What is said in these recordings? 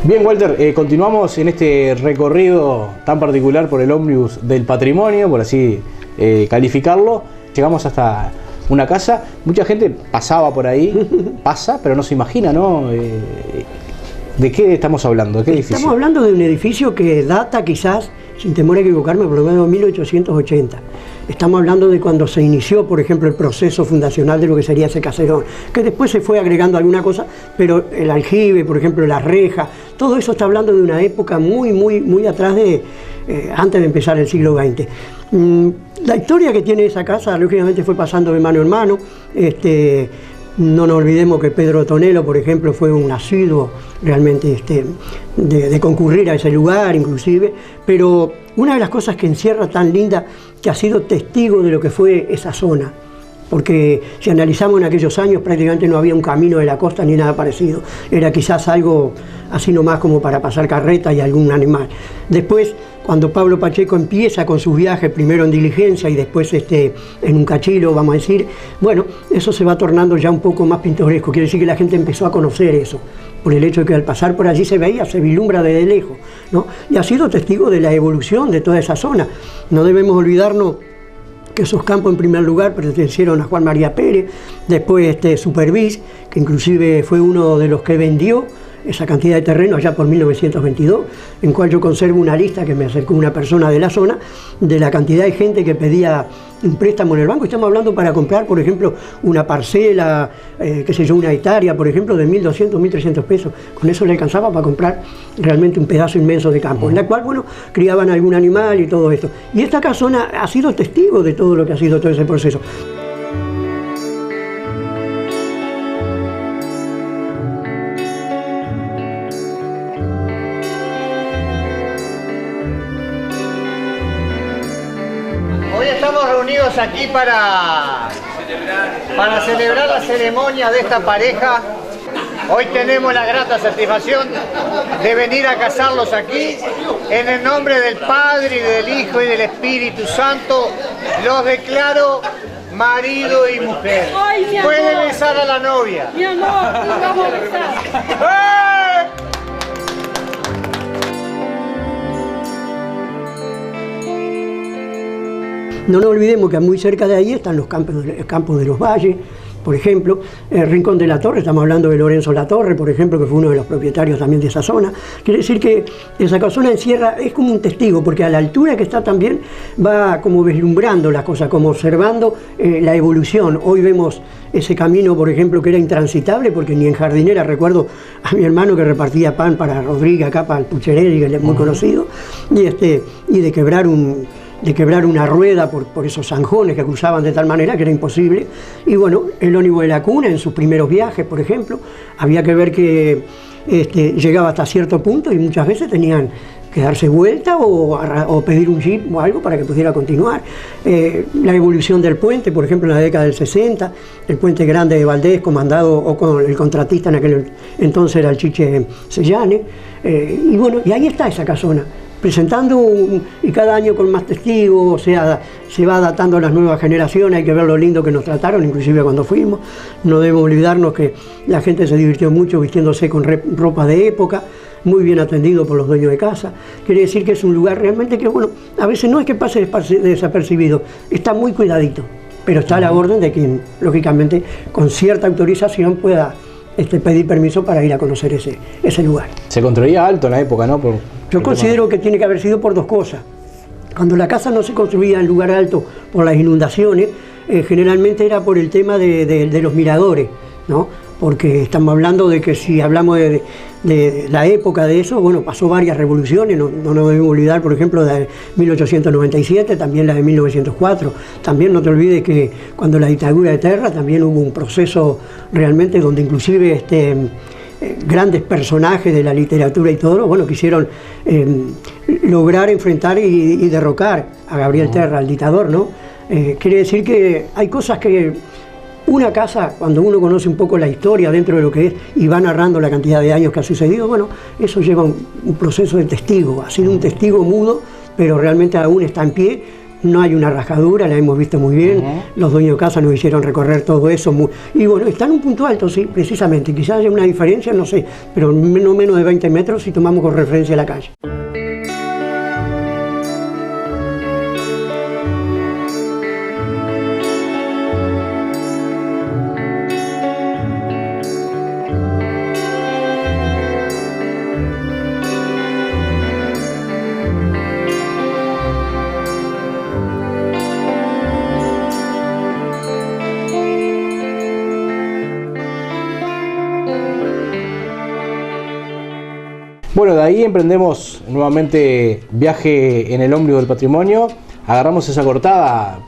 Bien, Walter, continuamos en este recorrido tan particular por el ómnibus del patrimonio, por así calificarlo. Llegamos hasta una casa, mucha gente pasaba por ahí, pasa, pero no se imagina, ¿no? ¿De qué estamos hablando? ¿De qué edificio? Estamos hablando de un edificio que data quizás, sin temor a equivocarme, por lo menos de 1880. Estamos hablando de cuando se inició, por ejemplo, el proceso fundacional de lo que sería ese caserón, que después se fue agregando alguna cosa, pero el aljibe, por ejemplo, las rejas, todo eso está hablando de una época muy atrás de, antes de empezar el siglo XX. La historia que tiene esa casa, lógicamente, fue pasando de mano en mano. No nos olvidemos que Pedro Tonelo, por ejemplo, fue un asiduo realmente de concurrir a ese lugar, inclusive, pero una de las cosas que encierra tan linda, que ha sido testigo de lo que fue esa zona, porque si analizamos en aquellos años prácticamente no había un camino de la costa ni nada parecido, era quizás algo así nomás como para pasar carreta y algún animal. Después, cuando Pablo Pacheco empieza con sus viajes, primero en diligencia y después en un cachilo, vamos a decir, bueno, eso se va tornando ya un poco más pintoresco, quiere decir que la gente empezó a conocer eso, por el hecho de que al pasar por allí se veía, se vislumbra desde lejos, ¿no? Y ha sido testigo de la evolución de toda esa zona. No debemos olvidarnos que esos campos en primer lugar pertenecieron a Juan María Pérez, después Supervis, que inclusive fue uno de los que vendió esa cantidad de terreno allá por 1922, en cual yo conservo una lista que me acercó una persona de la zona, de la cantidad de gente que pedía un préstamo en el banco. Estamos hablando para comprar, por ejemplo, una parcela, qué sé yo, una hectárea, por ejemplo, de 1.200, 1.300 pesos. Con eso le alcanzaba para comprar realmente un pedazo inmenso de campo, en la cual, bueno, criaban algún animal y todo esto. Y esta casona ha sido testigo de todo lo que ha sido todo ese proceso. Hoy estamos reunidos aquí para celebrar la ceremonia de esta pareja. Hoy tenemos la grata satisfacción de venir a casarlos aquí. En el nombre del Padre, y del Hijo y del Espíritu Santo, los declaro marido y mujer. Pueden besar a la novia. Mi amor, vamos a besar. No nos olvidemos que muy cerca de ahí están los campos de los Valles, por ejemplo, el Rincón de la Torre, estamos hablando de Lorenzo Latorre, por ejemplo, que fue uno de los propietarios también de esa zona. Quiere decir que esa casona encierra, es como un testigo, porque a la altura que está también va como vislumbrando las cosas, como observando la evolución. Hoy vemos ese camino, por ejemplo, que era intransitable, porque ni en Jardinera, recuerdo a mi hermano que repartía pan para Rodríguez, acá para el Pucherelli, que es muy conocido, y de quebrar una rueda por esos zanjones que cruzaban de tal manera que era imposible. Y bueno, el ómnibus de la Cuna en sus primeros viajes, por ejemplo, había que ver que llegaba hasta cierto punto y muchas veces tenían que darse vuelta o pedir un jeep o algo para que pudiera continuar. La evolución del puente, por ejemplo, en la década del 60, el puente grande de Valdés, comandado o con el contratista en aquel entonces era el Chiche Sellane, y bueno, y ahí está esa casona, presentando y cada año con más testigos, o sea, se va adaptando a las nuevas generaciones. Hay que ver lo lindo que nos trataron, inclusive cuando fuimos. No debemos olvidarnos que la gente se divirtió mucho vistiéndose con ropa de época, muy bien atendido por los dueños de casa. Quiere decir que es un lugar realmente que, bueno, a veces no es que pase desapercibido, está muy cuidadito, pero está a la orden de quien, lógicamente, con cierta autorización pueda pedir permiso para ir a conocer ese lugar. Se construía alto en la época, ¿no? Yo considero que tiene que haber sido por dos cosas. Cuando la casa no se construía en lugar alto por las inundaciones, generalmente era por el tema de los miradores, ¿no? Porque estamos hablando de que si hablamos de la época de eso, bueno, pasó varias revoluciones, no nos debemos olvidar, por ejemplo, la de 1897, también la de 1904. También no te olvides que cuando la dictadura de Terra también hubo un proceso realmente donde inclusive grandes personajes de la literatura y todo, bueno, quisieron lograr enfrentar y derrocar a Gabriel Terra, al dictador, ¿no? Quiere decir que hay cosas que una casa, cuando uno conoce un poco la historia dentro de lo que es y va narrando la cantidad de años que ha sucedido, bueno, eso lleva un proceso de testigo, ha sido un testigo mudo, pero realmente aún está en pie no hay una rajadura, la hemos visto muy bien, los dueños de casa nos hicieron recorrer todo eso, y bueno, está en un punto alto, sí, precisamente, quizás haya una diferencia, no sé, pero no menos de 20 metros si tomamos con referencia a la calle. Bueno, de ahí emprendemos nuevamente viaje en el ómnibus del patrimonio, agarramos esa cortada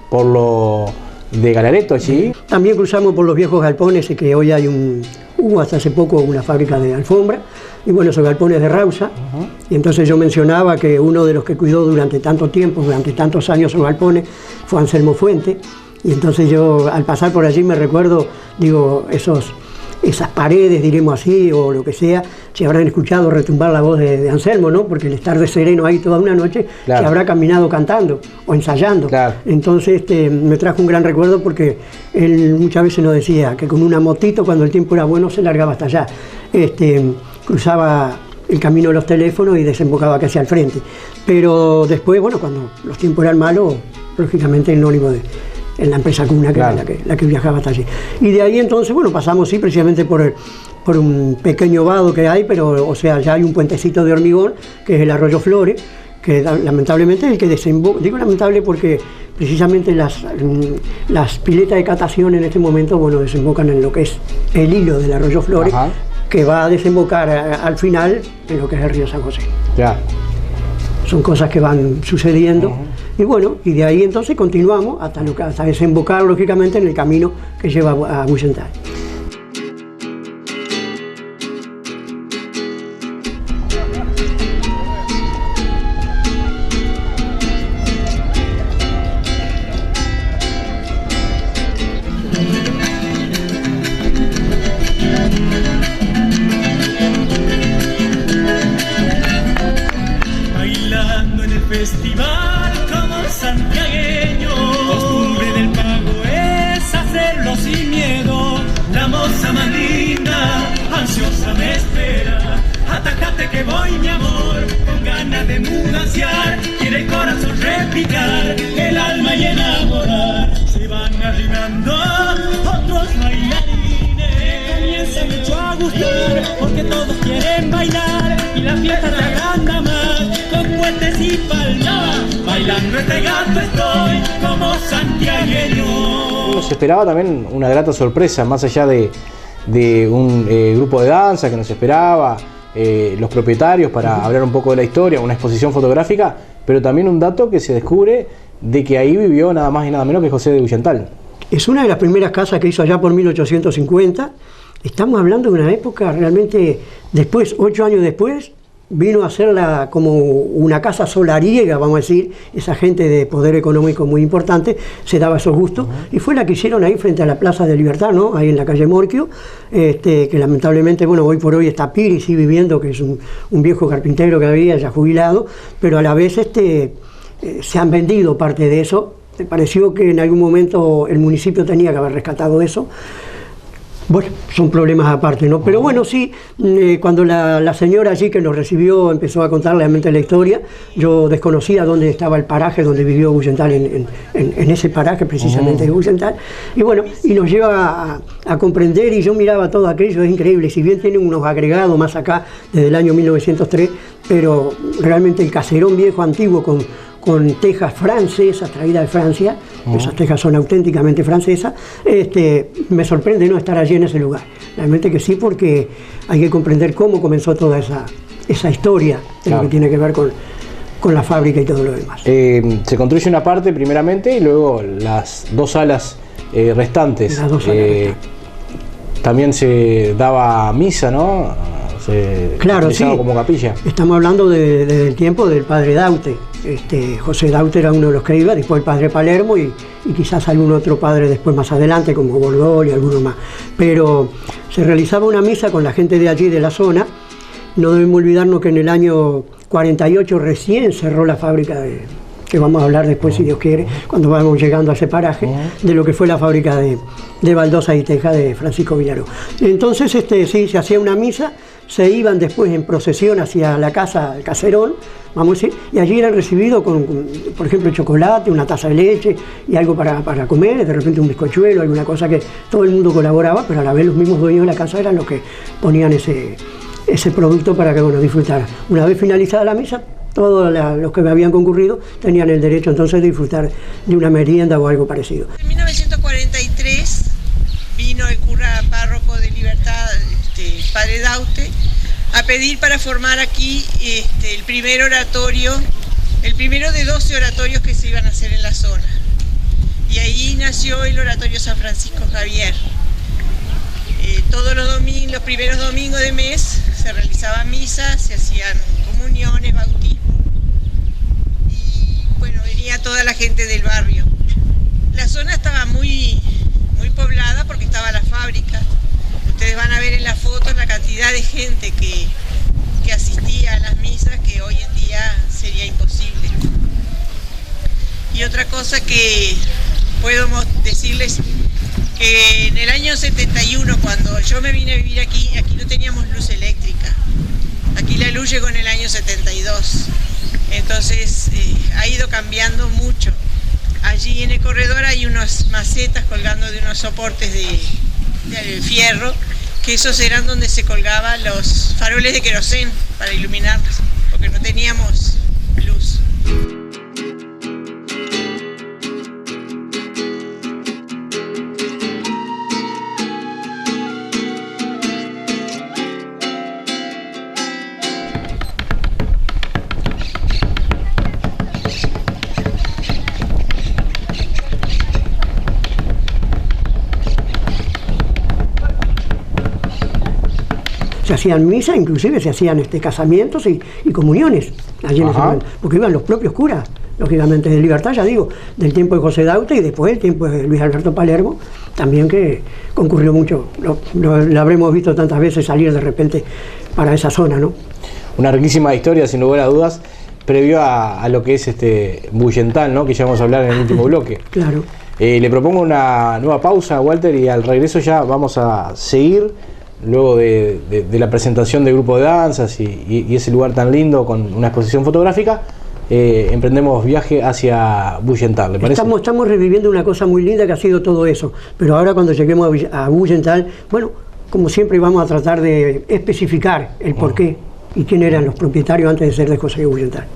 por lo de Galareto allí. También cruzamos por los viejos galpones, que hoy hay hubo hasta hace poco una fábrica de alfombra, y bueno, esos galpones de Rausa, y entonces yo mencionaba que uno de los que cuidó durante tanto tiempo, durante tantos años esos galpones, fue Anselmo Fuente, y entonces yo al pasar por allí me recuerdo, digo, esas paredes, diremos así, o lo que sea, se habrán escuchado retumbar la voz de Anselmo, ¿no? Porque el estar de sereno ahí toda una noche, claro, se habrá caminado cantando o ensayando. Claro. Entonces me trajo un gran recuerdo porque él muchas veces nos decía que con una motito, cuando el tiempo era bueno, se largaba hasta allá. Cruzaba el camino de los teléfonos y desembocaba casi al frente. Pero después, bueno, cuando los tiempos eran malos, lógicamente el ónibus en la empresa Cuna, que claro, era la que viajaba hasta allí. Y de ahí entonces, bueno, pasamos sí precisamente por un pequeño vado que hay, pero o sea, ya hay un puentecito de hormigón, que es el Arroyo Flores, que lamentablemente es el que desemboca. Digo lamentable porque precisamente las piletas de catación en este momento, bueno, desembocan en lo que es el hilo del Arroyo Flores, ajá, que va a desembocar al final en lo que es el río San José. Ya. Son cosas que van sucediendo. Y bueno, y de ahí entonces continuamos hasta desembocar lógicamente en el camino que lleva a Buyental. Bailando en el festival como santiagueño, costumbre del pago es hacerlo sin miedo. La moza más linda, ansiosa me espera. Atácate que voy, mi amor, con ganas de mudanciar. Quiere el corazón repicar, el alma y enamorar. Se van arrimando otros bailarines, comienza mucho a gustar, porque todos quieren bailar y la fiesta se agranda más. Con puentes y palmas, bailando este gato estoy como santiagueño. Nos esperaba también una grata sorpresa, más allá de un grupo de danza que nos esperaba, los propietarios para hablar un poco de la historia, una exposición fotográfica, pero también un dato que se descubre de que ahí vivió nada más y nada menos que José de Buyental. Es una de las primeras casas que hizo allá por 1850. Estamos hablando de una época realmente, después, 8 años después, vino a hacerla como una casa solariega, vamos a decir, esa gente de poder económico muy importante, se daba esos gustos, y fue la que hicieron ahí frente a la Plaza de Libertad, ¿no? Ahí en la calle Morquio, que lamentablemente, bueno, hoy por hoy está Piri, sí, viviendo, que es un viejo carpintero que había, ya jubilado, pero a la vez se han vendido parte de eso. Me pareció que en algún momento el municipio tenía que haber rescatado eso. Bueno, son problemas aparte, ¿no? Pero bueno, sí, cuando la señora allí que nos recibió empezó a contar realmente la historia, yo desconocía dónde estaba el paraje donde vivió Buyental, en ese paraje precisamente de Buyental, y bueno, y nos lleva a comprender, y yo miraba todo aquello, es increíble, si bien tienen unos agregados más acá desde el año 1903, pero realmente el caserón viejo antiguo con tejas francesas traídas de Francia, esas tejas son auténticamente francesas, me sorprende no estar allí en ese lugar. Realmente que sí, porque hay que comprender cómo comenzó toda esa historia de lo que tiene que ver con la fábrica y todo lo demás. Se construye una parte primeramente y luego las dos salas restantes. Las dos salas restantes. También se daba misa, ¿no? Claro, sí. Como capilla. Estamos hablando del tiempo del padre Daute. José Daute era uno de los que iba, después el padre Palermo y quizás algún otro padre después más adelante, como Bordol y alguno más. Pero se realizaba una misa con la gente de allí, de la zona. No debemos olvidarnos que en el año 48 recién cerró la fábrica que vamos a hablar después, si Dios quiere, cuando vamos llegando a ese paraje, de lo que fue la fábrica de baldosas y tejas de Francisco Villaró. Entonces, sí, se hacía una misa, se iban después en procesión hacia la casa, el caserón, vamos a decir, y allí eran recibidos con, por ejemplo, chocolate, una taza de leche y algo para comer, de repente un bizcochuelo, alguna cosa que todo el mundo colaboraba, pero a la vez los mismos dueños de la casa eran los que ponían ese producto para que, bueno, disfrutara. Una vez finalizada la misa, todos los que habían concurrido tenían el derecho entonces de disfrutar de una merienda o algo parecido. En 1943 vino el cura párroco de Libertad, padre Daute, a pedir para formar aquí el primer oratorio, el primero de 12 oratorios que se iban a hacer en la zona. Y ahí nació el oratorio San Francisco Javier. Todos los primeros domingos de mes se realizaban misas, se hacían comuniones, bautismos, y bueno, venía toda la gente del barrio. La zona estaba muy poblada porque estaba la fábrica. Ustedes van a ver en las fotos la cantidad de gente que asistía a las misas, que hoy en día sería imposible. Y otra cosa que puedo decirles, que en el año 71, cuando yo me vine a vivir aquí no teníamos luz eléctrica. Aquí la luz llegó en el año 72. Entonces ha ido cambiando mucho. Allí en el corredor hay unas macetas colgando de unos soportes de fierro, que esos eran donde se colgaban los faroles de querosén para iluminarnos, porque no teníamos luz. Se hacían misas, inclusive se hacían casamientos y comuniones allí en ese momento, porque iban los propios curas, lógicamente, de Libertad, ya digo, del tiempo de José Daute y después del tiempo de Luis Alberto Palermo, también, que concurrió mucho. Lo habremos visto tantas veces salir de repente para esa zona, ¿no? Una riquísima historia, sin lugar a dudas, previo a lo que es Buyental, ¿no?, que ya vamos a hablar en el último bloque. Claro. Le propongo una nueva pausa, Walter, y al regreso ya vamos a seguir luego de la presentación del grupo de danzas y ese lugar tan lindo con una exposición fotográfica. Emprendemos viaje hacia Buyental, ¿le parece? Estamos reviviendo una cosa muy linda que ha sido todo eso, pero ahora cuando lleguemos a Buyental, bueno, como siempre vamos a tratar de especificar el porqué y quién eran los propietarios antes de ser de José Buyental.